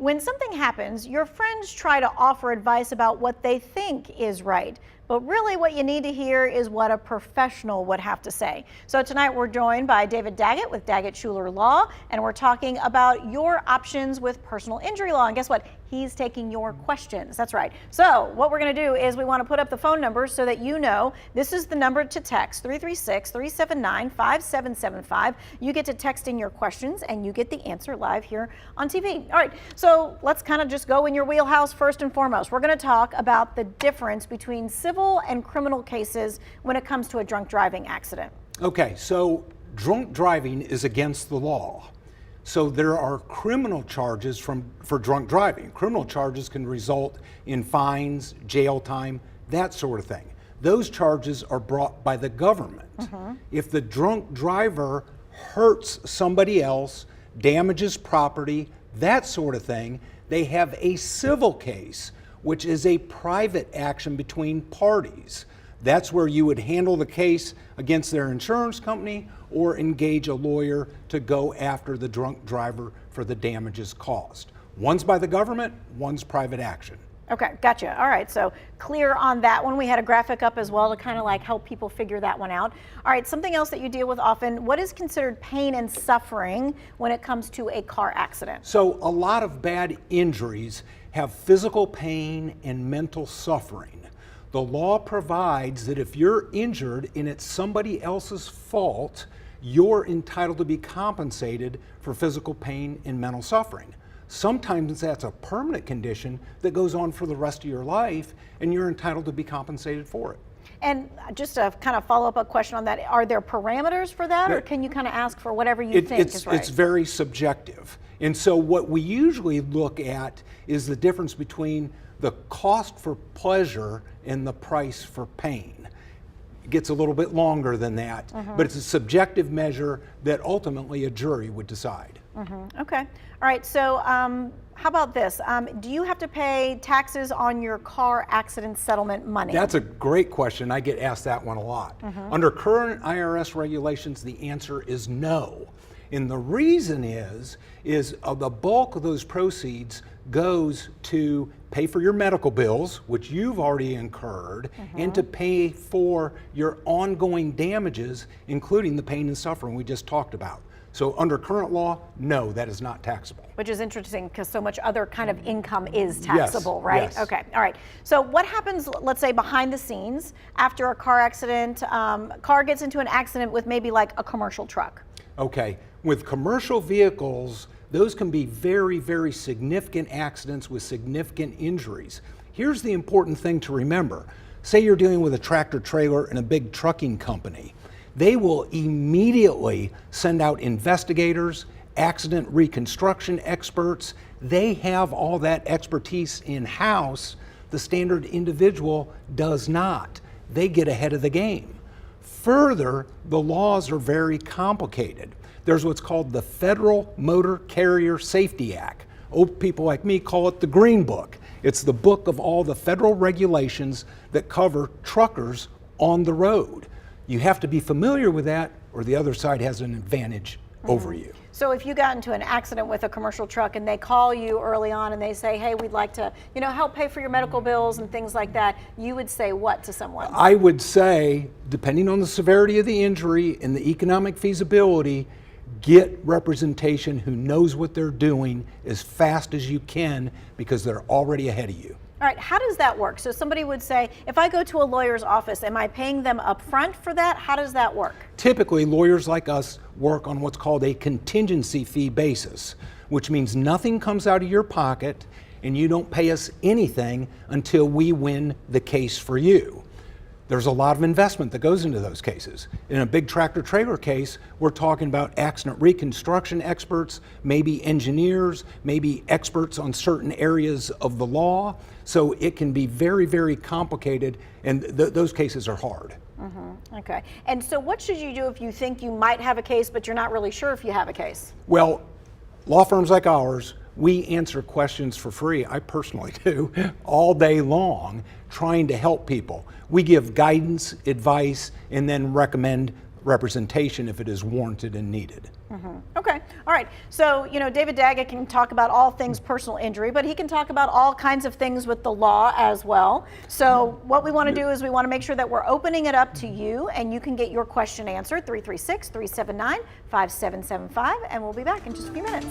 When something happens, your friends try to offer advice about what they think is right. But really what you need to hear is what a professional would have to say. So tonight we're joined by David Daggett with Daggett Shuler Law, and we're talking about your options with personal injury law. And guess what? He's taking your questions. That's right. So what we're going to do is we want to put up the phone number so that you know this is the number to text, 336-379-5775. You get to text in your questions and you get the answer live here on TV. All right, so let's kind of just go in your wheelhouse first and foremost. We're going to talk about the difference between civil and criminal cases when it comes to a drunk driving accident. Okay, so drunk driving is against the law. So there are criminal charges for drunk driving. Criminal charges can result in fines, jail time, that sort of thing. Those charges are brought by the government. If the drunk driver hurts somebody else, damages property, that sort of thing, they have a civil case, which is a private action between parties. That's where you would handle the case against their insurance company or engage a lawyer to go after the drunk driver for the damages caused. One's by the government, one's private action. Okay, gotcha. All right, so clear on that one. We had a graphic up as well to kind of like help people figure that one out. All right, something else that you deal with often, what is considered pain and suffering when it comes to a car accident? So a lot of bad injuries have physical pain and mental suffering. The law provides that if you're injured and it's somebody else's fault, you're entitled to be compensated for physical pain and mental suffering. Sometimes that's a permanent condition that goes on for the rest of your life, and you're entitled to be compensated for it. And just a kind of follow-up question on that, are there parameters for that, or can you kind of ask for whatever you think is right? It's very subjective. And so what we usually look at is the difference between the cost for pleasure and the price for pain. It gets a little bit longer than that, but it's a subjective measure that ultimately a jury would decide. Okay. All right. So how about this? Do you have to pay taxes on your car accident settlement money? That's a great question. I get asked that one a lot. Under current IRS regulations, the answer is no. And the reason is the bulk of those proceeds goes to pay for your medical bills, which you've already incurred, and to pay for your ongoing damages, including the pain and suffering we just talked about. So under current law, no, that is not taxable. Which is interesting because so much other kind of income is taxable, right? Yes. Okay, all right. So what happens, let's say behind the scenes, after a car accident, car gets into an accident with maybe like a commercial truck? Okay, with commercial vehicles, those can be very, very significant accidents with significant injuries. Here's the important thing to remember. Say you're dealing with a tractor trailer and a big trucking company. They will immediately send out investigators, accident reconstruction experts. They have all that expertise in-house. The standard individual does not. They get ahead of the game. Further, the laws are very complicated. There's what's called the Federal Motor Carrier Safety Act. Old people like me call it the Green Book. It's the book of all the federal regulations that cover truckers on the road. You have to be familiar with that, or the other side has an advantage over you. So if you got into an accident with a commercial truck and they call you early on and they say, hey, we'd like to, help pay for your medical bills and things like that, you would say what to someone? I would say, depending on the severity of the injury and the economic feasibility, get representation who knows what they're doing as fast as you can, because they're already ahead of you. All right, how does that work? So somebody would say, if I go to a lawyer's office, am I paying them up front for that? How does that work? Typically, lawyers like us work on what's called a contingency fee basis, which means nothing comes out of your pocket and you don't pay us anything until we win the case for you. There's a lot of investment that goes into those cases. In a big tractor trailer case, we're talking about accident reconstruction experts, maybe engineers, maybe experts on certain areas of the law. So it can be very, very complicated, and those cases are hard. Okay. And so what should you do if you think you might have a case, but you're not really sure if you have a case? Well, law firms like ours, we answer questions for free, I personally do, all day long, trying to help people. We give guidance, advice, and then recommend representation if it is warranted and needed. Okay. All right. So, David Daggett can talk about all things personal injury, but he can talk about all kinds of things with the law as well. So what we want to do is we want to make sure that we're opening it up to you, and you can get your question answered, 336-379-5775, and we'll be back in just a few minutes.